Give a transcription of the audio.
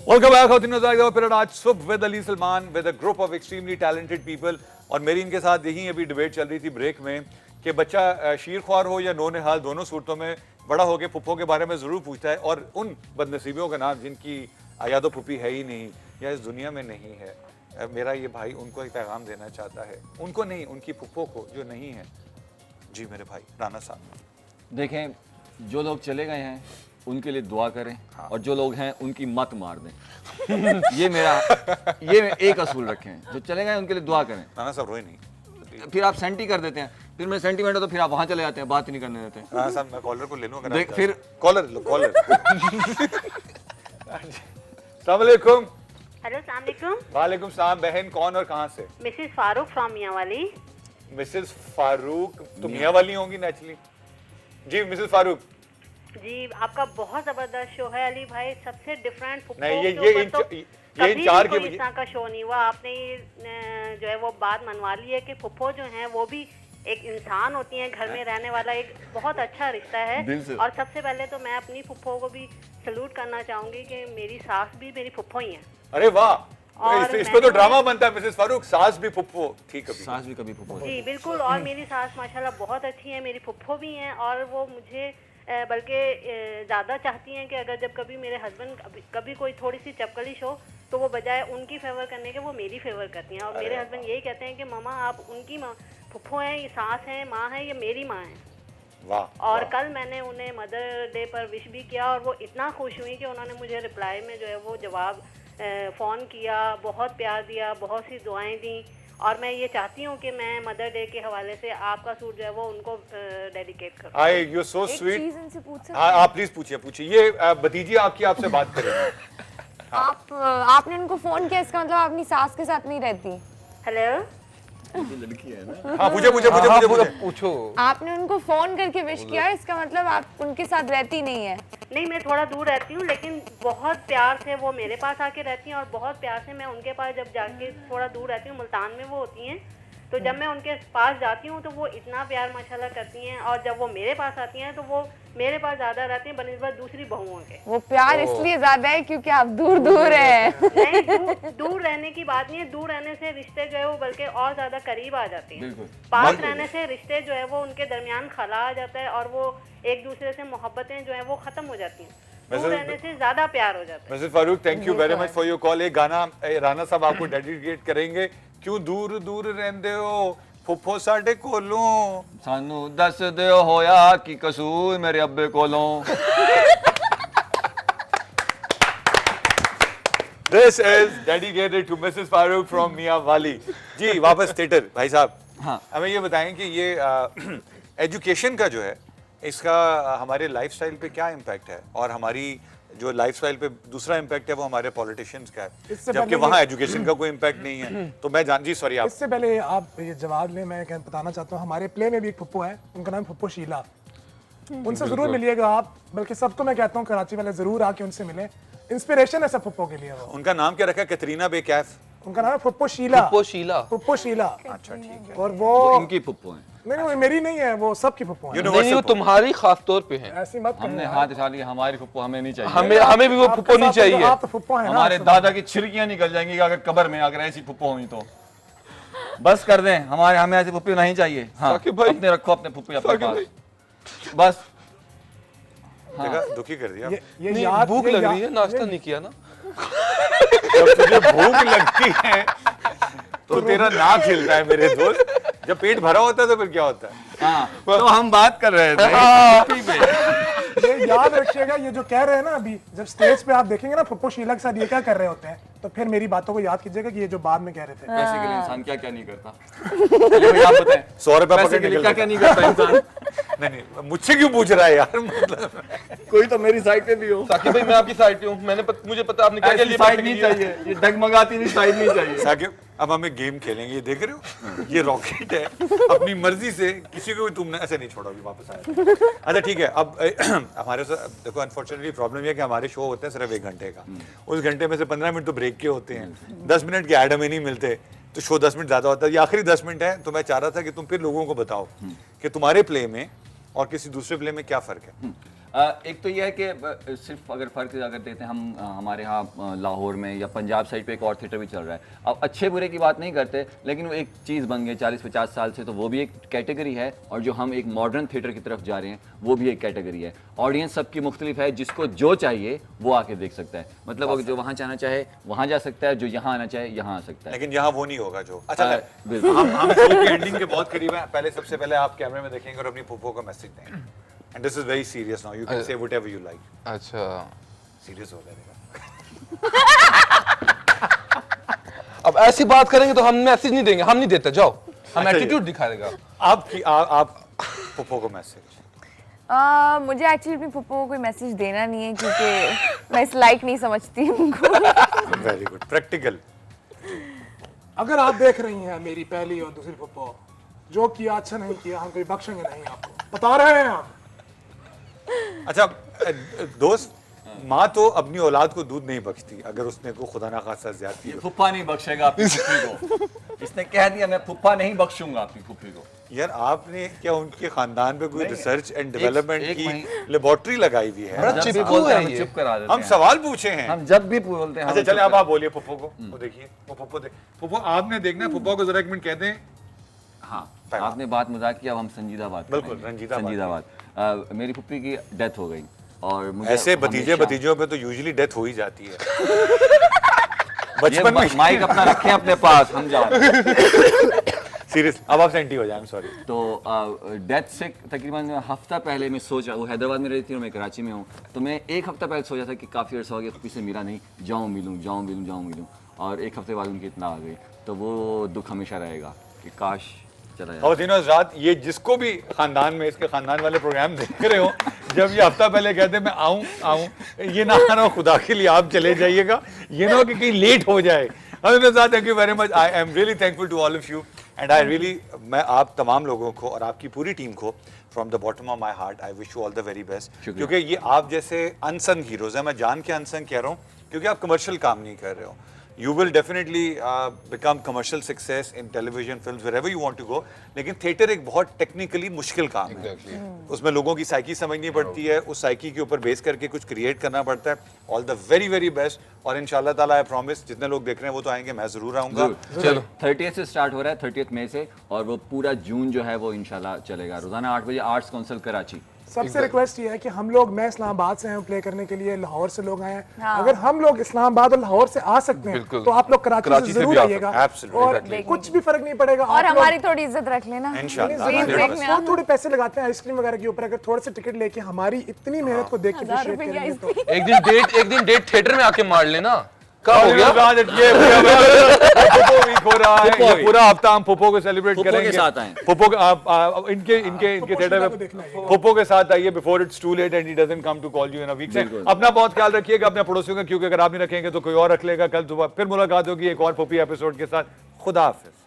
Welcome back आज सुबह with Ali Salman with a group of extremely talented people. और मेरी इनके साथ यही अभी डिबेट चल रही थी ब्रेक में कि बच्चा शीर ख्वार हो या नौनिहाल, दोनों सूरतों में बड़ा होकर पुप्पो के बारे में ज़रूर पूछता है। और उन बदनसीबियों का नाम जिनकी यादो पुप्पी है ही नहीं या इस दुनिया में नहीं है, मेरा ये भाई उनको एक पैगाम देना चाहता है, उनको नहीं, उनकी पुप्पो को जो नहीं है। जी मेरे भाई राना साहब, देखें, जो लोग चले गए हैं उनके लिए दुआ करें, हाँ। और जो लोग हैं उनकी मत मार दें। ये एक असूल रखें, जो चले गए उनके लिए दुआ करें। राना साहब रोए नहीं, फिर आप सेंटी कर देते हैं, फिर मैं सेंटीमेंट हो तो फिर आप वहां चले जाते हैं, बात ही नहीं करने देते। राना साहब मैं कॉलर को ले लूं, फिर कॉलर लो, कॉलर। अस्सलाम वालेकुम। हेलो, अस्सलाम वालेकुम। वालेकुम सलाम। बहन कौन और कहाँ से? Mrs Farooq from Mianwali. Mrs Farooq तो मियांवाली होंगी नेचुरली। जी मिसेस फारूक जी, आपका बहुत जबरदस्त शो है अली भाई, सबसे डिफरेंट। नहीं, ये इन चार की इस तरह का शो नहीं हुआ। आपने जो है वो बात मनवा ली है कि फुप्पो जो है वो भी एक इंसान होती हैं, घर में रहने वाला एक बहुत अच्छा रिश्ता है। और सबसे पहले तो मैं अपनी फुप्पो को भी सैल्यूट करना चाहूंगी कि मेरी सास भी मेरी फुप्पो ही है। अरे वाह, इस पे तो ड्रामा बनता है मिसेस फारूक, सास भी फुप्पो थी कभी, सास भी कभी फुप्पो। जी बिल्कुल। और मेरी सास माशाल्लाह बहुत अच्छी है, मेरी फुप्पो भी हैं। और वो मुझे बल्कि ज़्यादा चाहती हैं कि अगर जब कभी मेरे हस्बैंड कभी कोई थोड़ी सी चपकलिश हो तो वो बजाय उनकी फेवर करने के वो मेरी फेवर करती हैं। और मेरे हस्बैंड यही कहते हैं कि मामा आप उनकी फुप्पो हैं, ये सास हैं, माँ है, ये मेरी माँ है। वाह। और कल मैंने उन्हें मदर डे पर विश भी किया और वो इतना खुश हुई कि उन्होंने मुझे रिप्लाई में जो है वो जवाब फ़ोन किया, बहुत प्यार दिया, बहुत सी दुआएं दी। और मैं ये चाहती हूँ कि मैं मदर डे के हवाले से आपका सूट जो है वो उनको डेडिकेट करूँ। आई यू सो स्वीट। हाँ आप प्लीज पूछिए। ये भतीजी आपकी आपसे बात करेंगे। आपने उनको फोन किया, इसका मतलब आप अपनी सास के साथ नहीं रहती? हेलो, लड़की है ना। हाँ पूछो। आपने उनको फोन करके विश किया, इसका मतलब आप उनके साथ रहती नहीं है? नहीं, मैं थोड़ा दूर रहती हूँ, लेकिन बहुत प्यार से वो मेरे पास आके रहती हैं और बहुत प्यार से मैं उनके पास जब जाके थोड़ा दूर रहती हूँ, मुल्तान में वो होती हैं, तो जब मैं उनके पास जाती हूँ तो वो इतना प्यार माशाल्लाह करती हैं। और जब वो मेरे पास आती हैं तो वो मेरे पास ज्यादा रहती हैं बनिस्बत दूसरी बहुओं के। वो प्यार इसलिए ज्यादा है क्योंकि आप दूर दूर हैं। नहीं, दूर रहने की बात नहीं है, दूर रहने से रिश्ते जो है वो बल्कि और ज्यादा करीब आ जाते हैं। पास रहने से रिश्ते जो है वो उनके दरमियान खला आ जाता है और वो एक दूसरे से मोहब्बतें जो है वो खत्म हो जाती हैं। दूर रहने से ज्यादा प्यार हो जाता है। Mrs Farooq thank you very much for your call. एक गाना राना साहब आपको डेडिकेट करेंगे। क्यों दूर दूर रहंदे हो फुफ्फो साडे कोलों, सानू दस दियो होया कि कसूर मेरे अब्बे कोलों। This is dedicated to Mrs. Farooq from Mianwali. जी वापस थिएटर भाई साहब। हाँ, हमें ये बताएं कि ये एजुकेशन का जो है इसका हमारे लाइफस्टाइल पे क्या इम्पैक्ट है, और हमारी जो लाइफस्टाइल पे दूसरा इम्पैक्ट है वो हमारे पॉलिटिशियंस का है, जबकि वहाँ एजुकेशन का कोई इम्पैक्ट नहीं है। तो मैं जी सॉरी आप इससे पहले आप ये जवाब लें, मैं बताना चाहता हूँ हमारे प्ले में भी एक फुप्पो है, उनका नाम फुप्पो शीला। उनसे जरूर मिलिएगा आप, बल्कि सबको मैं कहता हूँ कराची वाले जरूर आके उनसे मिले, इंस्पिरेशन है सब फुप्पो के लिए। वो उनका नाम क्या रखा है? कैटरीना बे कैफ। उनका नाम है फुप्पो शीला। फुप्पो शीला। अच्छा ठीक है। और वो इनकी फुप्पो है। नहीं, मेरी नहीं है, वो सबकी फुप्पो है। नहीं, वो तुम्हारी खास तौर पे है। ऐसी मत हमने हाथ उठा लिया, हमारी फुप्पो हमें नहीं चाहिए। हमें भी वो फुप्पो नहीं चाहिए। आप तो फुप्पो हैं ना। हमारे दादा की छिड़कियां निकल जाएंगी अगर कब्र में अगर ऐसी फुप्पो हुई तो। बस कर दें, हमें ऐसी फुप्पी नहीं चाहिए। हाँ, अपने रखो अपने फुप्पी अपने पास बस। देखा, दुखी कर दिया। ये भूख लग रही है, नाश्ता नहीं किया ना। जब तुझे भूख लगती है तो तेरा नाक हिलता है मेरे दोस्त, जब पेट भरा होता है तो फिर क्या होता है? हाँ, तो हम बात कर रहे थे। ये याद रखिएगा, ये जो कह रहे हैं ना अभी, जब स्टेज पे आप देखेंगे ना फुप्पो शीला के साथ ये क्या कर रहे होते हैं, तो फिर मेरी बातों को याद कीजिएगा कि ये जो बाद में कह रहे थे। पैसे के लिए इंसान क्या क्या नहीं करता। चलिए भाई आप बताएं, 100 रुपया पैसे पकड़ के लिए निकल क्या क्या नहीं करता इंसान। नहीं मुझसे क्यों पूछ रहा है यार? मतलब कोई तो मेरी साइड पे भी हो। साकिब भाई मैं आपकी साइड पे हूँ, मुझे पता आपने क्या ऐसी साइड नहीं चाहिए, ये डगमगाती हुई साइड नहीं चाहिए। साकिब अब हमें गेम खेलेंगे, ये देख रहे हो ये रॉकेट है, अपनी मर्जी से किसी को भी तुमने ऐसे नहीं छोड़ा, वापस आया। अच्छा ठीक है, अब हमारे साथ देखो अनफॉर्चुनेटली प्रॉब्लम ये है कि हमारे शो होते हैं सिर्फ 1 घंटे का, उस घंटे में से 15 मिनट तो ब्रेक के होते हैं, 10 मिनट के ऐड हमें नहीं मिलते, तो शो 10 मिनट ज्यादा होता है। ये आखिरी 10 मिनट है, तो मैं चाह रहा था कि तुम फिर लोगों को बताओ कि तुम्हारे प्ले में और किसी दूसरे प्ले में क्या फर्क है। एक तो ये है कि सिर्फ अगर फ़र्क अगर देते हैं हम हमारे यहाँ लाहौर में या पंजाब साइड पे एक और थिएटर भी चल रहा है। अब अच्छे बुरे की बात नहीं करते, लेकिन वो एक चीज़ बन गई 40-50 साल से, तो वो भी एक कैटेगरी है। और जो हम एक मॉडर्न थिएटर की तरफ जा रहे हैं वो भी एक कैटेगरी है। ऑडियंस सबकी मुख्तलिफ है, जिसको जो चाहिए वो आके देख सकता है। मतलब अगर जो वहाँ जाना चाहे वहाँ जा सकता है, जो यहाँ आना चाहे यहाँ आ सकता है। लेकिन यहाँ वो नहीं होगा जो अच्छा बिल्कुल। हम शो की एंडिंग के बहुत करीब हैं। पहले सबसे पहले आप कैमरे में देखेंगे और अपनी फूफो को मैसेज देंगे। And this is very serious now, you can say whatever you like. अच्छा सीरियस हो जाएगा। अब ऐसी बात करेंगे तो हम मैसेज नहीं देंगे, हम नहीं देते, जाओ। हम अच्छा, एटीट्यूड दिखाएगा। आप फूफो को मैसेज। मुझे एक्चुअली अपनी पप्पू को कोई मैसेज देना नहीं है, क्योंकि मैं इस लाइक नहीं समझती उनको। Very good, practical. अगर आप देख रही हैं मेरी पहली और दूसरी पप्पो, जो किया अच्छा नहीं किया, हम कभी बख्शेंगे नहीं आपको, बता रहे हैं हम। अच्छा दोस्त, माँ तो अपनी औलाद को दूध नहीं बख्शती अगर उसने को खुदा ना खासा ज्यादती हो। फुप्पा नहीं बख्शेगा आपकी फुफ्फी को। इसने कह दिया मैं फुप्पा नहीं बख्शूंगा आपकी फुफ्फी को। यार आपने क्या उनके खानदान पे कोई रिसर्च एंड डेवलपमेंट एक की लेबोरेटरी लगाई हुई है? बड़ा जब भी चिपकू बोलते हैं, है हम ये। चुप करा देते हम हैं। सवाल पूछे हैं। हम जब भी बोलते हैं अच्छा हम चले, चुप अब आप बोलिए फुफ्फो को। वो देखिए वो फुफ्फो फुफ्फो आपने देखना है, फुफ्फो को जरा एक मिनट कहते हैं। हाँ, आपने बात मजाक की, अब हम संजीदा बात बिल्कुल, करेंगे। रंजीदा बात। संजीदा बात। मेरी फुप्पी की डेथ हो गई और मुझे ऐसे भतीजे हमेशा- भतीजों पे तो यूजुअली डेथ हो ही जाती है। ये बचपन में माइक अपना रखें अपने पास, हम जा रहे हैं। सीरियस, अब आप सेंटी हो जाए, आई एम सॉरी। तो डेथ से तकरीबन हफ्ता पहले मैं सोचा, वो हैदराबाद में रहती थी और मैं कराची में हूँ, तो मैं एक हफ्ता पहले सोचा था कि काफ़ी अर्सा हो गया फुप्पी से मिला नहीं, जाऊँ मिलूँ। और एक हफ्ते बाद उनकी इतना आ गई, तो वो दुख हमेशा रहेगा कि काश चला जाए। और दिनों रात ये जिसको भी खानदान में इसके खानदान वाले प्रोग्राम देख रहे हो, जब ये हफ्ता पहले कहते हैं मैं आऊं, ये ना आना, खुदा के लिए आप चले जाइएगा, ये ना हो कि कहीं लेट हो जाए। Thank you very much, I am really thankful to all of you and I really, मैं आप तमाम लोगों को और आपकी पूरी टीम को from the bottom of my heart I wish you all the very best. क्योंकि ये आप जैसे अनसंग हीरोज हैं, मैं जान के अनसंग कह रहा हूँ क्योंकि आप कमर्शियल काम नहीं कर रहे हो। You will definitely become commercial success in television, films, wherever you want to go. लेकिन थिएटर एक बहुत टेक्निकली मुश्किल काम है। उसमें लोगों की साइकी समझनी पड़ती है, उस साइकी के ऊपर बेस करके कुछ क्रिएट करना पड़ता है। All the very very best, और इंशाल्लाह ताला आई प्रॉमिस जितने लोग देख रहे हैं वो तो आएंगे, मैं जरूर आऊँगा। चलो 30 से स्टार्ट हो रहा है, 30 मई से, और वो पूरा जून जो है वो इंशाल्लाह चलेगा। रोजाना 8 बजे आर्ट्स काउंसिल कराची। सबसे रिक्वेस्ट ये है कि हम लोग, मैं इस्लामाबाद से हैं प्ले करने के लिए, लाहौर से लोग आए हैं। हाँ। अगर हम लोग इस्लामाबाद और लाहौर से आ सकते हैं बिल्कुल। तो आप लोग कराची कराची से से जरूर भी आ आइएगा, Absolutely, और exactly. कुछ भी फर्क नहीं पड़ेगा। और आप लोग हमारी थोड़ी इज्जत रख लेना। इंशाल्लाह। Please, Absolutely. break में आप- थोड़े पैसे लगाते हैं आइसक्रीम वगैरह के ऊपर, अगर थोड़े से टिकट लेके हमारी इतनी मेहनत को देख के 1000 appreciate रुपए की करेंगे तो आइसक्रीम। एक दिन डेट थिएटर में आके मार लेना। कब हो गया? फुप्पो वीक हो रहा है, फुप्पो ये वीक। पूरा हफ्ता हम फुप्पो को सेलिब्रेट फुप्पो के करेंगे। साथ आएं। फुप्पो के आप इनके थिएटर शीला को में देखना है। फुप्पो के साथ आइए before it's too late and he doesn't come to call you in a week. अपना बहुत ख्याल रखिएगा अपने पड़ोसियों का, क्योंकि अगर आप नहीं रखेंगे तो कोई और रख लेगा। कल सुबह फिर मुलाकात होगी एक और फुप्पी एपिसोड के साथ। खुदा हाफिज।